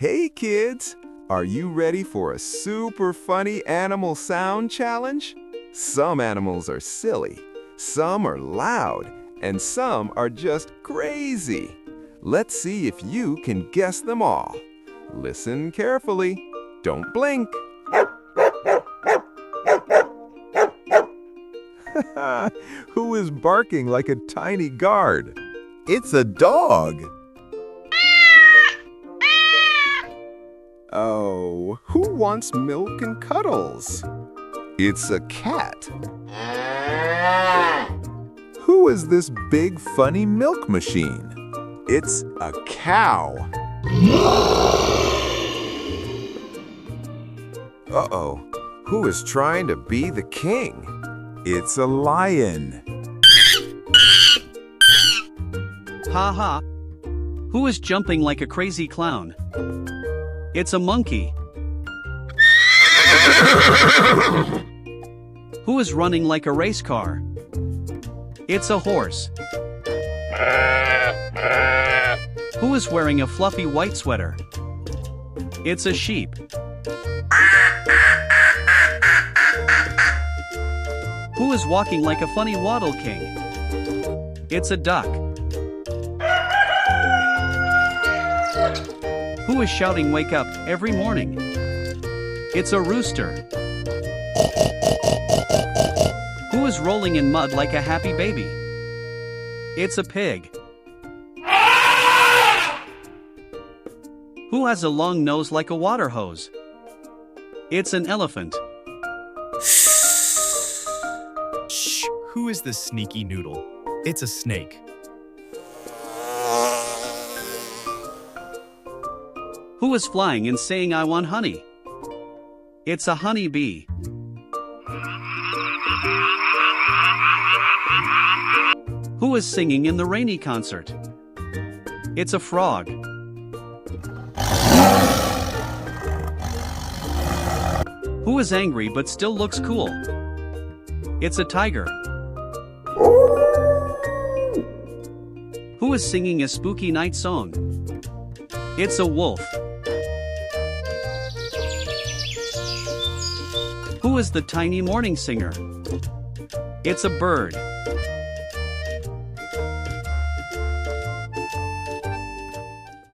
Hey kids, are you ready for a super funny animal sound challenge? Some animals are silly, some are loud, and some are just crazy. Let's see if you can guess them all. Listen carefully. Don't blink. Who is barking like a tiny guard? It's a dog. Oh, who wants milk and cuddles? It's a cat. Who is this big funny milk machine? It's a cow. Uh-oh, who is trying to be the king? It's a lion. Ha ha! Who is jumping like a crazy clown? It's a monkey. Who is running like a race car? It's a horse. Who is wearing a fluffy white sweater? It's a sheep. Who is walking like a funny waddle king? It's a duck. Who is shouting "wake up" every morning? It's a rooster. Who is rolling in mud like a happy baby? It's a pig. Who has a long nose like a water hose? It's an elephant. Shh! Who is this sneaky noodle? It's a snake. Who is flying and saying "I want honey"? It's a honey bee. Who is singing in the rainy concert? It's a frog. Who is angry but still looks cool? It's a tiger. Who is singing a spooky night song? It's a wolf. Who is the tiny morning singer? It's a bird.